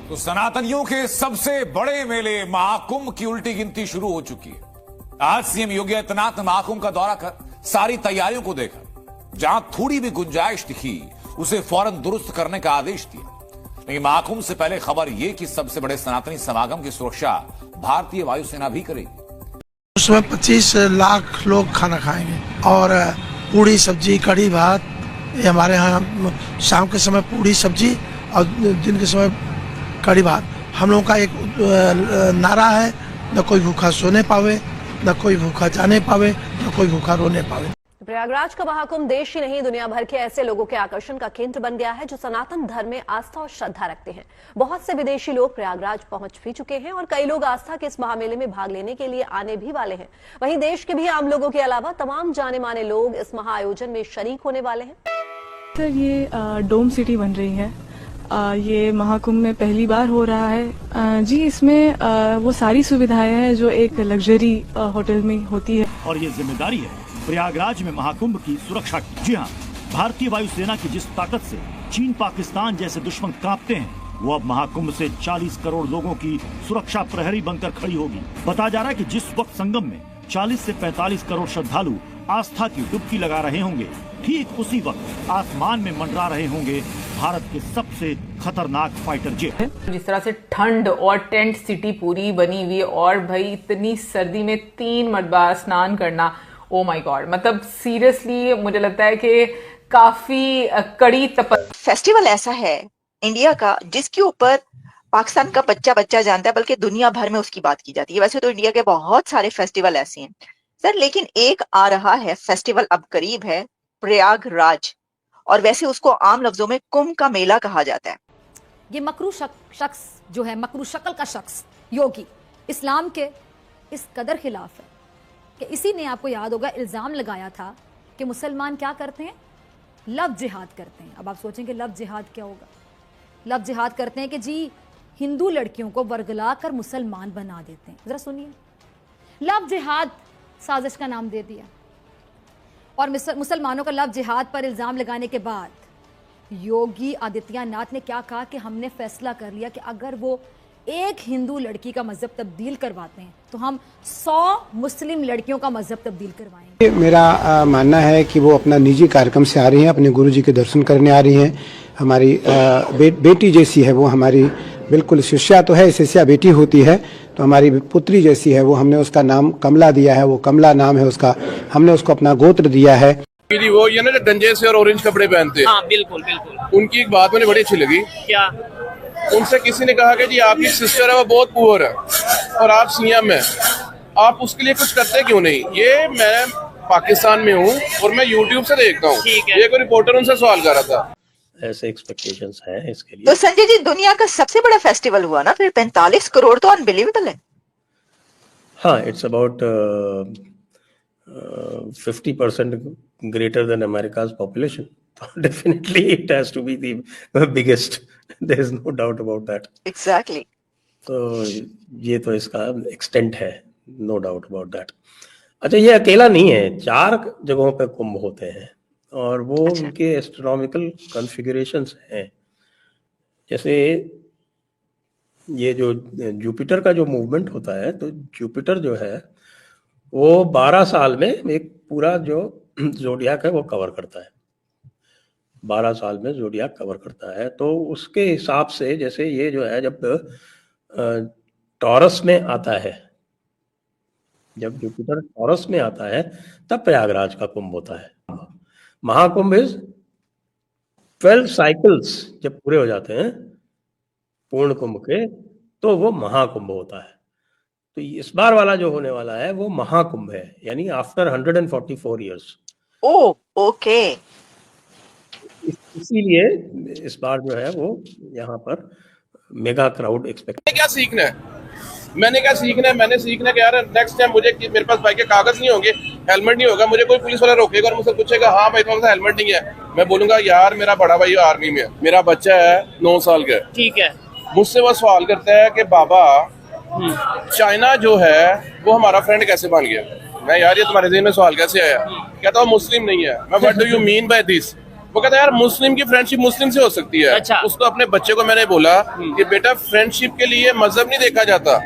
तो सनातनियों के सबसे बड़े मेले महाकुंभ की उल्टी गिनती शुरू हो चुकी है। आज सीएम योगी आदित्यनाथ ने महाकुंभ का दौरा कर सारी तैयारियों को देखा। जहां थोड़ी भी गुंजाइश दिखी उसे फौरन दुरुस्त करने का आदेश दिया। लेकिन महाकुंभ से पहले खबर यह कि सबसे बड़े सनातनी समागम की सुरक्षा भारतीय वायुसेना भी करेगी। उसमें 25 लाख लोग खाना खाएंगे और पूड़ी सब्जी कढ़ी भात, ये हमारे यहाँ शाम के समय पूड़ी सब्जी और दिन के समय कढ़ी भात। हम लोगों का एक नारा है, न कोई भूखा सोने पावे, न कोई भूखा जाने पावे, न कोई भूखा रोने पावे। प्रयागराज का महाकुंभ देश ही नहीं दुनिया भर के ऐसे लोगों के आकर्षण का केंद्र बन गया है जो सनातन धर्म में आस्था और श्रद्धा रखते हैं। बहुत से विदेशी लोग प्रयागराज पहुंच भी चुके हैं और कई लोग आस्था के इस महामेले में भाग लेने के लिए आने भी वाले हैं। वहीं देश के भी आम लोगों के अलावा तमाम जाने माने लोग इस महाआयोजन में शरीक होने वाले हैं। सर, ये डोम सिटी बन रही है। ये महाकुंभ में पहली बार हो रहा है। जी, इसमें वो सारी सुविधाएं हैं जो एक लग्जरी होटल में होती है। और ये जिम्मेदारी है प्रयागराज में महाकुंभ की सुरक्षा की। जी हाँ, भारतीय वायुसेना की जिस ताकत से चीन पाकिस्तान जैसे दुश्मन कांपते हैं, वो अब महाकुंभ से 40 करोड़ लोगों की सुरक्षा प्रहरी बनकर खड़ी होगी। बताया जा रहा है कि जिस वक्त संगम में 40 से 45 करोड़ श्रद्धालु आस्था की डुबकी लगा रहे होंगे, ठीक उसी वक्त आसमान में मंडरा रहे होंगे भारत के सबसे खतरनाक फाइटर जेट। जिस तरह से ठंड और टेंट सिटी पूरी बनी हुई और भाई इतनी सर्दी में 3 मरतबा स्नान करना, ओ माय गॉड, मतलब सीरियसली मुझे लगता है कि काफी कड़ी फेस्टिवल ऐसा है इंडिया का जिसके ऊपर पाकिस्तान का बच्चा बच्चा जानता है, बल्कि दुनिया भर में उसकी बात की जाती है। वैसे तो इंडिया के बहुत सारे फेस्टिवल ऐसे हैं सर, लेकिन एक आ रहा है फेस्टिवल, अब करीब है, प्रयागराज, और वैसे उसको आम लफ्जों में कुंभ का मेला कहा जाता है। ये मकरू शख्स जो है, मकरू शक्ल का शख्स योगी, इस्लाम के इस कदर खिलाफ है कि इसी ने, आपको याद होगा, इल्जाम लगाया था कि मुसलमान क्या करते हैं, लव जिहाद करते हैं। अब आप सोचेंगे लव जिहाद क्या होगा? लव जिहाद करते हैं कि जी हिंदू लड़कियों को वर्गला कर मुसलमान बना देते हैं। जरा सुनिए, लव जिहाद साजिश का नाम दे दिया और मुसलमानों का लव जिहाद पर इल्जाम लगाने के बाद योगी आदित्यनाथ ने क्या कहा कि हमने फैसला कर लिया कि अगर वो एक हिंदू लड़की का मजहब तब्दील करवाते हैं तो हम 100 मुस्लिम लड़कियों का मजहब तब्दील करवाएंगे। मेरा मानना है कि वो अपना निजी कार्यक्रम से आ रही हैं, अपने गुरुजी के दर्शन करने आ रही हैं। हमारी बेटी जैसी है वो, हमारी बिल्कुल शिष्या तो है, शिष्या बेटी होती है, तो हमारी पुत्री जैसी है वो। हमने उसका नाम कमला दिया है, वो कमला नाम है उसका, हमने उसको अपना गोत्र दिया है। वो ये ना गंजे से और ऑरेंज कपड़े पहनते हैं। हाँ, बिल्कुल बिल्कुल। उनकी एक बात मुझे बड़ी अच्छी लगी। क्या? उनसे किसी ने कहा कि जी आपकी सिस्टर है वो बहुत पुअर है और आप सीएम है, आप उसके लिए कुछ करते क्यों नहीं? ये मैं पाकिस्तान में हूँ और मैं यूट्यूब से देखता हूँ, ये कोई रिपोर्टर उनसे सवाल कर रहा था। ऐसे एक्सपेक्टेशंस हैं इसके लिए। तो संजय जी, दुनिया का सबसे बड़ा फेस्टिवल हुआ ना फिर, 45 करोड़ तो अनबिलीवेबल है। हाँ, it's about 50% greater than America's population, तो definitely it has to be the biggest, there is no doubt about that. Exactly. तो ये तो इसका एक्सटेंट है, नो डाउट अबाउट दैट। अच्छा, ये अकेला नहीं है, 4 जगहों पे कुंभ होते हैं और वो उनके एस्ट्रोनॉमिकल कॉन्फ़िगरेशंस हैं। जैसे ये जो जुपिटर का जो मूवमेंट होता है, तो जुपिटर जो है वो 12 साल में एक पूरा जो ज़ोडियाक है वो कवर करता है। 12 साल में ज़ोडियाक कवर करता है, तो उसके हिसाब से जैसे ये जो है, जब टॉरस में आता है, जब जुपिटर टॉरस में आता है तब प्रयागराज का कुंभ होता है। महाकुंभ इज 12 साइकिल्स जब पूरे हो जाते हैं पूर्ण कुंभ के, तो वो महाकुंभ होता है। तो इस बार वाला जो होने वाला है वो महाकुंभ है, यानी आफ्टर 144 इयर्स। ओह, ओके। इसीलिए इस बार जो है वो यहाँ पर मेगा क्राउड एक्सपेक्ट। क्या सीखना है? मैंने क्या सीखना है? मैंने सीखना है कि यार नेक्स्ट टाइम मेरे पास बाइक के कागज नहीं होंगे, हेलमेट नहीं होगा, मुझे कोई पुलिस वाला रोकेगा और मुझसे पूछेगा हाँ भाई तुम्हारे पास हेलमेट नहीं है, मैं बोलूंगा यार मेरा बड़ा भाई आर्मी में है, मेरा बच्चा है 9 साल का, ठीक है। मुझसे वो सवाल करता है कि बाबा चाइना जो है वो हमारा फ्रेंड कैसे बन गया? मैं यार ये तुम्हारे ज़हन में सवाल कैसे आया? कहता वो मुस्लिम नहीं है। मैं what do you mean by this? वो कहता है यार मुस्लिम की फ्रेंडशिप मुस्लिम से हो सकती है। अच्छा। उसको अपने बच्चे को मैंने बोला कि बेटा फ्रेंडशिप के लिए मजहब नहीं देखा जाता।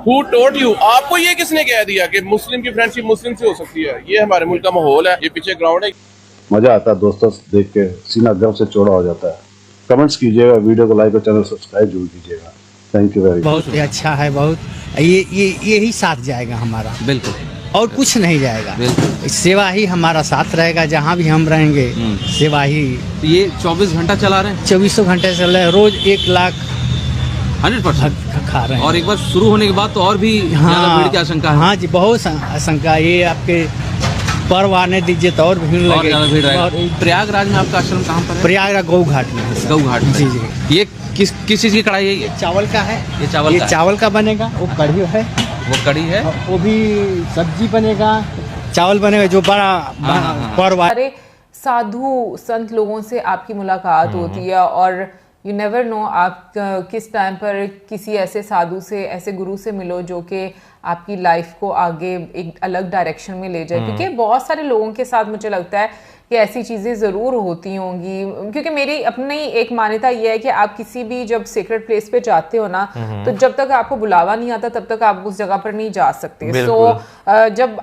Who told you? आपको ये किसने कह दिया कि मुस्लिम की फ्रेंडशिप मुस्लिम से हो सकती है? ये हमारे मुल्क का माहौल है, ये पीछे ग्राउंड है। मजा आता है दोस्तों से देख के, सीना गर्व से चौड़ा हो जाता है। कमेंट्स कीजिएगा, वीडियो को लाइक और चैनल सब्सक्राइब जरूर कीजिएगा। Thank you very much. बहुत अच्छा है, बहुत ये ही साथ जाएगा हमारा, बिल्कुल, और कुछ नहीं जाएगा। बिल्कुल सेवा ही हमारा साथ रहेगा, जहाँ भी हम रहेंगे सेवा ही। ये 24 घंटा चला रहे हैं? 24 घंटे चल रहे हैं, रोज 1 लाख 100% खा रहे हैं। और एक बार शुरू होने के बाद तो और भी ज्यादा भीड़ की आशंका है। हाँ जी, बहुत आशंका। ये आपके पर्व आने दीजिए तो और भीड़ और ज्यादा भीड़ लगेगी। रहेगा। प्रयागराज में आपका आश्रम कहाँ पर है? प्रयागराज गौ घाट में है। गौ घाट में। जी जी। ये किस चीज की कढ़ाई है? ये चावल का है। ये चावल का है। चावल का बनेगा। वो कढ़ी है, वो कढ़ी है, वो भी सब्जी बनेगा, चावल बनेगा, जो बड़ा पर्व। अरे साधु संत लोगों से आपकी मुलाकात होती है और यू नेवर नो आप किस टाइम पर किसी ऐसे साधु से, ऐसे गुरु से मिलो जो कि आपकी लाइफ को आगे एक अलग डायरेक्शन में ले जाए। क्योंकि बहुत सारे लोगों के साथ मुझे लगता है कि ऐसी चीज़ें ज़रूर होती होंगी। क्योंकि मेरी अपनी एक मान्यता ये है कि आप किसी भी जब सीक्रेट प्लेस पे जाते हो ना, तो जब तक आपको बुलावा नहीं आता तब तक आप उस जगह पर नहीं जा सकते। सो जब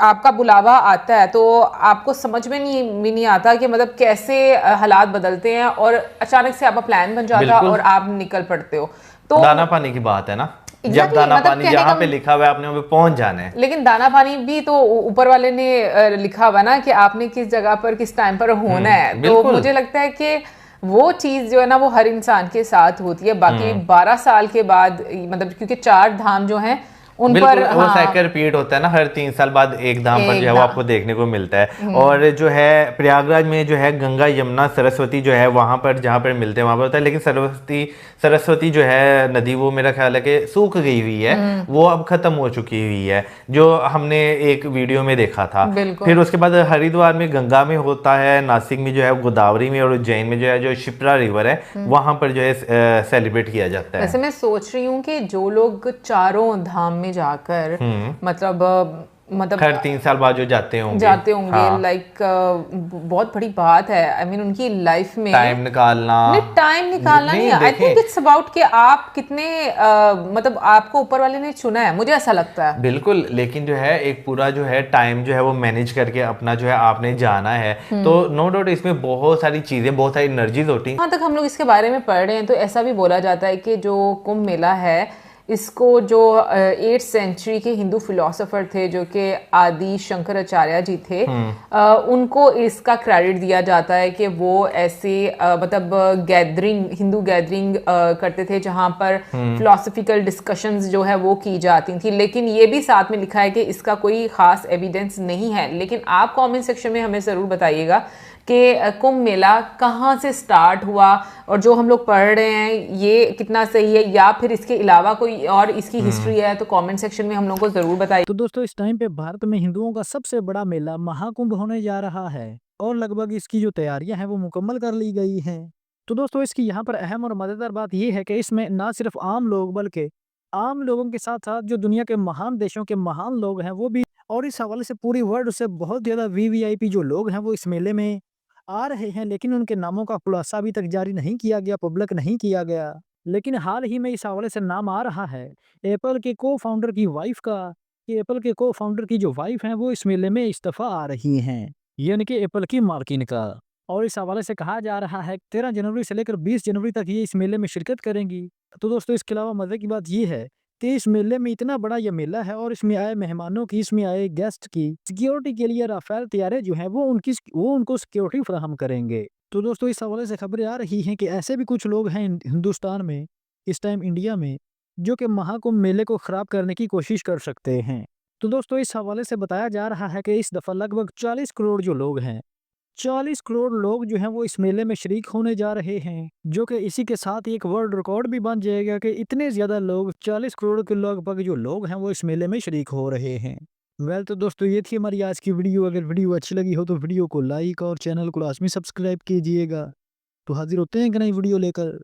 आपका बुलावा आता है तो आपको समझ में नहीं आता कि मतलब कैसे हालात बदलते हैं और अचानक से आपका प्लान बन जाता है और आप निकल पड़ते हो। तो दाना पानी की बात है ना, जब दाना पानी जहाँ पे लिखा हुआ है आपने वहाँ पे पहुंच जाना है। लेकिन दाना पानी भी तो ऊपर वाले ने लिखा हुआ ना कि आपने किस जगह पर किस टाइम पर होना है। तो मुझे लगता है कि वो चीज जो है ना वो हर इंसान के साथ होती है। बाकी 12 साल के बाद, मतलब क्योंकि 4 धाम जो हैं उन पर वो साइकिल रिपीट होता है ना, हर 3 साल बाद एक धाम पर जो है वो आपको देखने को मिलता है। और जो है प्रयागराज में जो है गंगा यमुना सरस्वती जो है वहां पर जहाँ पर मिलते हैं वहां पर होता है। लेकिन सरस्वती जो है नदी, वो मेरा ख्याल है कि सूख गई हुई है, वो अब खत्म हो चुकी हुई है, जो हमने एक वीडियो में देखा था। फिर उसके बाद हरिद्वार में गंगा में होता है, नासिक में जो है गोदावरी में, और उज्जैन में जो है जो शिप्रा रिवर है वहां पर जो है सेलिब्रेट किया जाता है। वैसे मैं सोच रही हूँ कि जो लोग चारों धाम में जाकर मतलब हर 3 साल बाद जो जाते होंगे हाँ। लाइक बहुत बड़ी बात है। आई मीन उनकी लाइफ में टाइम निकालना नहीं, आई थिंक इट्स अबाउट कि आप कितने मतलब आपको ऊपर वाले ने चुना है, मुझे ऐसा लगता है। बिल्कुल, लेकिन जो है एक पूरा जो है टाइम जो है वो मैनेज करके अपना जो है आपने जाना है, तो नो डाउट इसमें बहुत सारी चीजें, बहुत सारी एनर्जीज होती हैं। जहाँ तक हम लोग इसके बारे में पढ़ रहे हैं तो ऐसा भी बोला जाता है कि जो कुंभ मेला है इसको जो 8th सेंचुरी के हिंदू फिलोसोफर थे जो कि आदि शंकराचार्य जी थे, उनको इसका क्रेडिट दिया जाता है कि वो ऐसे मतलब हिंदू गैदरिंग करते थे जहां पर फिलोसफिकल डिस्कशंस जो है वो की जाती थी। लेकिन ये भी साथ में लिखा है कि इसका कोई खास एविडेंस नहीं है। लेकिन आप कमेंट सेक्शन में हमें ज़रूर बताइएगा कि कुंभ मेला कहाँ से स्टार्ट हुआ और जो हम लोग पढ़ रहे हैं ये कितना सही है, या फिर इसके अलावा कोई और इसकी हिस्ट्री है, तो कमेंट सेक्शन में हम लोग को जरूर बताइए। तो दोस्तों इस टाइम पे भारत में हिंदुओं का सबसे बड़ा मेला महाकुंभ होने जा रहा है और लगभग इसकी जो तैयारियां हैं वो मुकम्मल कर ली गई हैं। तो दोस्तों इसकी यहाँ पर अहम और मजेदार बात ये है कि इसमें ना सिर्फ आम लोग बल्कि आम लोगों के साथ साथ जो दुनिया के महान देशों के महान लोग हैं वो भी, और इस हवाले से पूरी वर्ल्ड से बहुत ज्यादा वीवीआईपी जो लोग हैं वो इस मेले में आ रहे हैं। लेकिन उनके नामों का खुलासा अभी तक जारी नहीं किया गया, पब्लिक नहीं किया गया। लेकिन हाल ही में इस हवाले से नाम आ रहा है एप्पल के को फाउंडर की वाइफ का, कि एप्पल के को फाउंडर की जो वाइफ हैं वो इस मेले में इस्तीफा आ रही हैं, यानी कि एप्पल की मालकिन का। और इस हवाले से कहा जा रहा है 13 जनवरी से लेकर 20 जनवरी तक ये इस मेले में शिरकत करेंगी। तो दोस्तों इसके अलावा मजे की बात ये है कि इस मेले में इतना बड़ा ये मेला है और इसमें आए मेहमानों की, इसमें आए गेस्ट की सिक्योरिटी के लिए राफेल तैयारे जो हैं वो उनको सिक्योरिटी फराहम करेंगे। तो दोस्तों इस हवाले से खबरें आ रही हैं कि ऐसे भी कुछ लोग हैं हिंदुस्तान में, इस टाइम इंडिया में, जो कि महाकुंभ मेले को खराब करने की कोशिश कर सकते हैं। तो दोस्तों इस हवाले से बताया जा रहा है कि इस दफा लगभग 40 करोड़ जो लोग हैं, 40 करोड़ लोग जो हैं वो इस मेले में शरीक होने जा रहे हैं, जो कि इसी के साथ एक वर्ल्ड रिकॉर्ड भी बन जाएगा कि इतने ज्यादा लोग, 40 करोड़ के लगभग जो लोग हैं वो इस मेले में शरीक हो रहे हैं। वेल तो दोस्तों ये थी हमारी आज की वीडियो। अगर वीडियो अच्छी लगी हो तो वीडियो को लाइक और चैनल को लाजमी सब्सक्राइब कीजिएगा। तो हाजिर होते हैं कि नई वीडियो लेकर।